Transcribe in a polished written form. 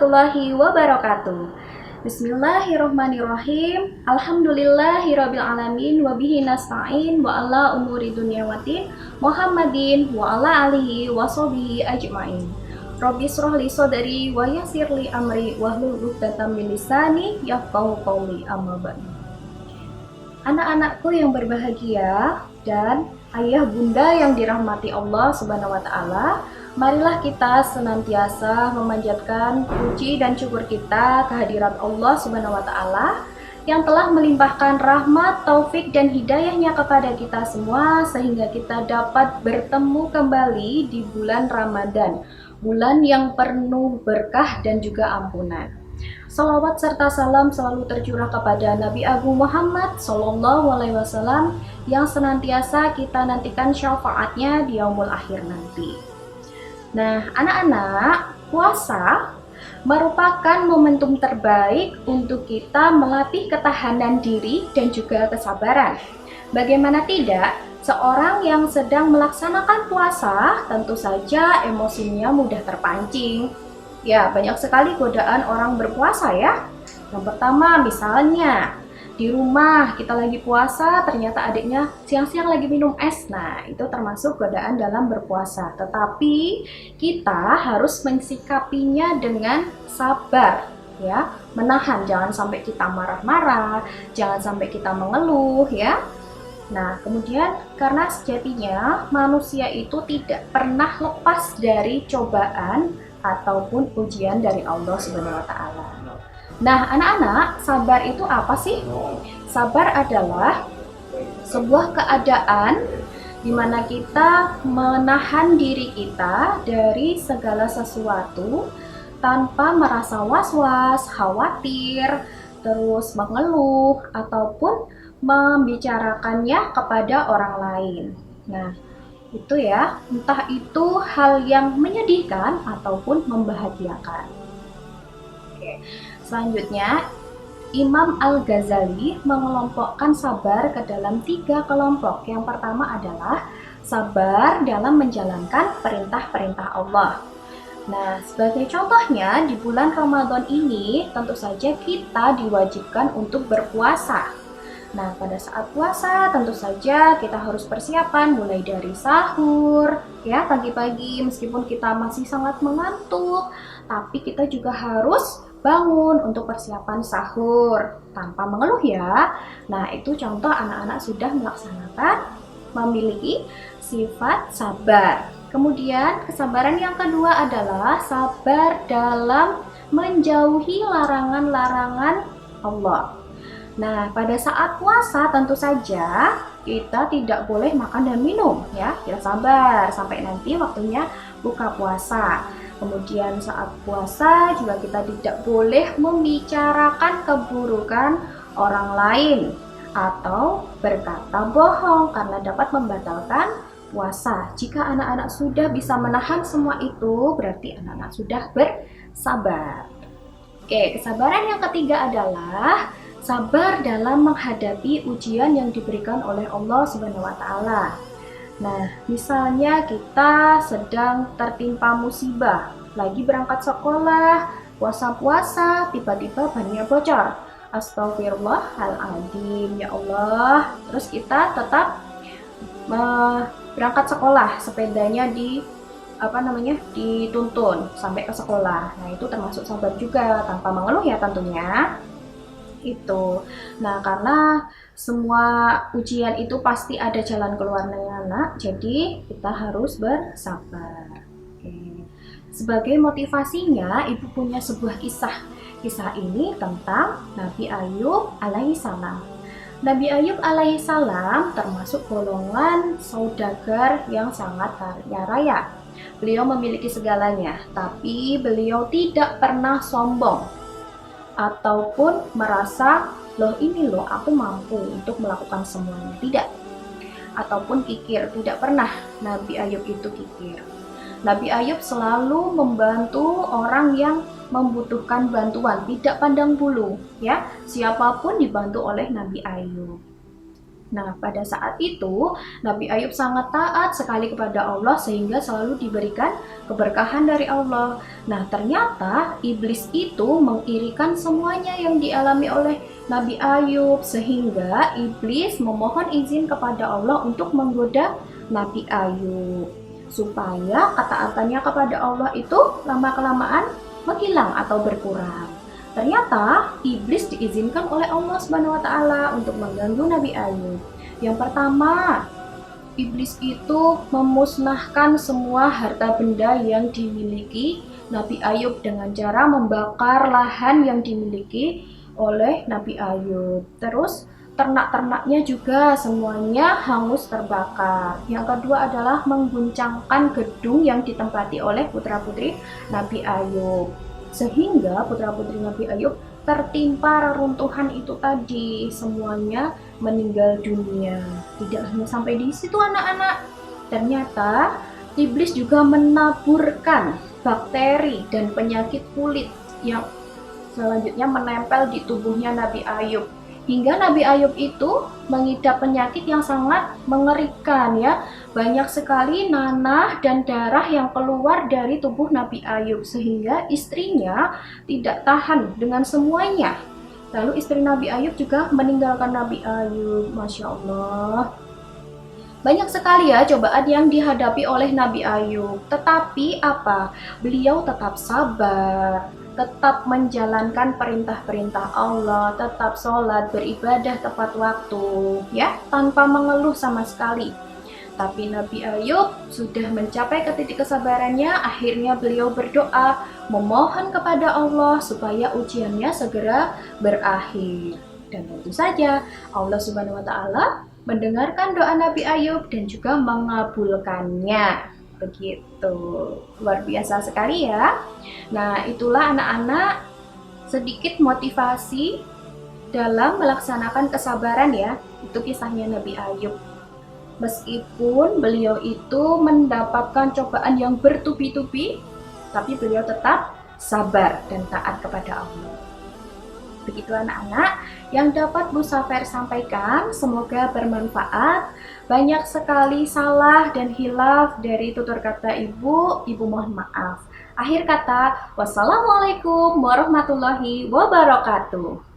warahmatullahi wabarakatuh. Bismillahirrohmanirrohim. Alhamdulillahirrabbilalamin. Wabihi nasta'in wa ala umuri dunya waddin. Muhammadin wa ala alihi wa sahbihi ajma'in. Rabbi shrahli sadri wa yassirli amri wahlul 'uqdatam min lisani yafqahu qawli, amma ba'du. Anak-anakku yang berbahagia dan ayah bunda yang dirahmati Allah Subhanahu wa taala, marilah kita senantiasa memanjatkan puji dan syukur kita kehadirat Allah Subhanahu wa taala yang telah melimpahkan rahmat, taufik dan hidayahnya kepada kita semua sehingga kita dapat bertemu kembali di bulan Ramadan, bulan yang penuh berkah dan juga ampunan. Salawat serta salam selalu tercurah kepada Nabi Agung Muhammad Sallallahu Alaihi Wasallam yang senantiasa kita nantikan syafaatnya di yaumul akhir nanti. Nah, anak-anak, puasa merupakan momentum terbaik untuk kita melatih ketahanan diri dan juga kesabaran. Bagaimana tidak, seorang yang sedang melaksanakan puasa tentu saja emosinya mudah terpancing. Ya, banyak sekali godaan orang berpuasa ya. Yang pertama misalnya, di rumah kita lagi puasa, ternyata adiknya siang-siang lagi minum es. Nah, itu termasuk godaan dalam berpuasa. Tetapi kita harus mensikapinya dengan sabar, ya. Menahan, jangan sampai kita marah-marah, jangan sampai kita mengeluh, ya. Nah, kemudian karena sejatinya manusia itu tidak pernah lepas dari cobaan ataupun ujian dari Allah Subhanahu wa taala. Nah, anak-anak, sabar itu apa sih? Sabar adalah sebuah keadaan di mana kita menahan diri kita dari segala sesuatu tanpa merasa was-was, khawatir, terus mengeluh ataupun membicarakannya kepada orang lain. Nah, itu ya, entah itu hal yang menyedihkan ataupun membahagiakan. Oke. Selanjutnya, Imam Al-Ghazali mengelompokkan sabar ke dalam 3 kelompok. Yang pertama adalah sabar dalam menjalankan perintah-perintah Allah. Nah, sebagai contohnya di bulan Ramadan ini tentu saja kita diwajibkan untuk berpuasa. Nah, pada saat puasa tentu saja kita harus persiapan mulai dari sahur, ya, pagi-pagi meskipun kita masih sangat mengantuk, tapi kita juga harus bangun untuk persiapan sahur tanpa mengeluh ya. Nah, itu contoh anak-anak sudah melaksanakan memiliki sifat sabar. Kemudian kesabaran yang kedua adalah sabar dalam menjauhi larangan-larangan Allah. Nah, pada saat puasa tentu saja kita tidak boleh makan dan minum ya. Kita sabar sampai nanti waktunya buka puasa. Kemudian saat puasa juga kita tidak boleh membicarakan keburukan orang lain atau berkata bohong karena dapat membatalkan puasa. Jika anak-anak sudah bisa menahan semua itu, berarti anak-anak sudah bersabar. Oke, kesabaran yang ketiga adalah sabar dalam menghadapi ujian yang diberikan oleh Allah Subhanahu wa taala. Nah, misalnya kita sedang tertimpa musibah, lagi berangkat sekolah, puasa-puasa, tiba-tiba bannya bocor. Astagfirullahaladzim, ya Allah. Terus kita tetap berangkat sekolah, sepedanya dituntun sampai ke sekolah. Nah, itu termasuk sabar juga tanpa mengeluh ya tentunya. Itu. Nah, karena semua ujian itu pasti ada jalan keluarnya anak, jadi kita harus bersabar. Oke. Sebagai motivasinya, ibu punya sebuah kisah. Kisah ini tentang Nabi Ayub alaihissalam. Nabi Ayub alaihissalam termasuk golongan saudagar yang sangat kaya raya. Beliau memiliki segalanya, tapi beliau tidak pernah sombong ataupun merasa, loh aku mampu untuk melakukan semuanya. Tidak. Ataupun kikir, tidak pernah Nabi Ayub itu kikir. Nabi Ayub selalu membantu orang yang membutuhkan bantuan, tidak pandang bulu, ya. Siapapun dibantu oleh Nabi Ayub. Nah, pada saat itu Nabi Ayub sangat taat sekali kepada Allah sehingga selalu diberikan keberkahan dari Allah. Nah, ternyata iblis itu mengirikan semuanya yang dialami oleh Nabi Ayub sehingga iblis memohon izin kepada Allah untuk menggoda Nabi Ayub supaya ketaatannya kepada Allah itu lama-kelamaan menghilang atau berkurang. Ternyata iblis diizinkan oleh Allah Subhanahu wa taala untuk mengganggu Nabi Ayub. Yang pertama, iblis itu memusnahkan semua harta benda yang dimiliki Nabi Ayub dengan cara membakar lahan yang dimiliki oleh Nabi Ayub. Terus ternak-ternaknya juga semuanya hangus terbakar. Yang kedua adalah mengguncangkan gedung yang ditempati oleh putra-putri Nabi Ayub. Sehingga putra-putri Nabi Ayub tertimpa reruntuhan itu tadi, semuanya meninggal dunia. Tidak hanya sampai di situ anak-anak, ternyata iblis juga menaburkan bakteri dan penyakit kulit yang selanjutnya menempel di tubuhnya Nabi Ayub. Hingga Nabi Ayub itu mengidap penyakit yang sangat mengerikan ya. Banyak sekali nanah dan darah yang keluar dari tubuh Nabi Ayub sehingga istrinya tidak tahan dengan semuanya. Lalu istri Nabi Ayub juga meninggalkan Nabi Ayub. Masya Allah. Banyak sekali ya cobaan yang dihadapi oleh Nabi Ayub. Tetapi apa? Beliau tetap sabar, tetap menjalankan perintah-perintah Allah, tetap sholat, beribadah tepat waktu, ya, tanpa mengeluh sama sekali. Tapi Nabi Ayub sudah mencapai ke titik kesabarannya, akhirnya beliau berdoa, memohon kepada Allah supaya ujiannya segera berakhir. Dan tentu saja Allah Subhanahu wa taala mendengarkan doa Nabi Ayub dan juga mengabulkannya. Begitu. Luar biasa sekali ya. Nah, itulah anak-anak sedikit motivasi dalam melaksanakan kesabaran ya. Itu kisahnya Nabi Ayub. Meskipun beliau itu mendapatkan cobaan yang bertubi-tubi, tapi beliau tetap sabar dan taat kepada Allah. Begitu anak-anak yang dapat Bu Safer sampaikan, semoga bermanfaat. Banyak sekali salah dan hilaf dari tutur kata Ibu mohon maaf. Akhir kata, wassalamualaikum warahmatullahi wabarakatuh.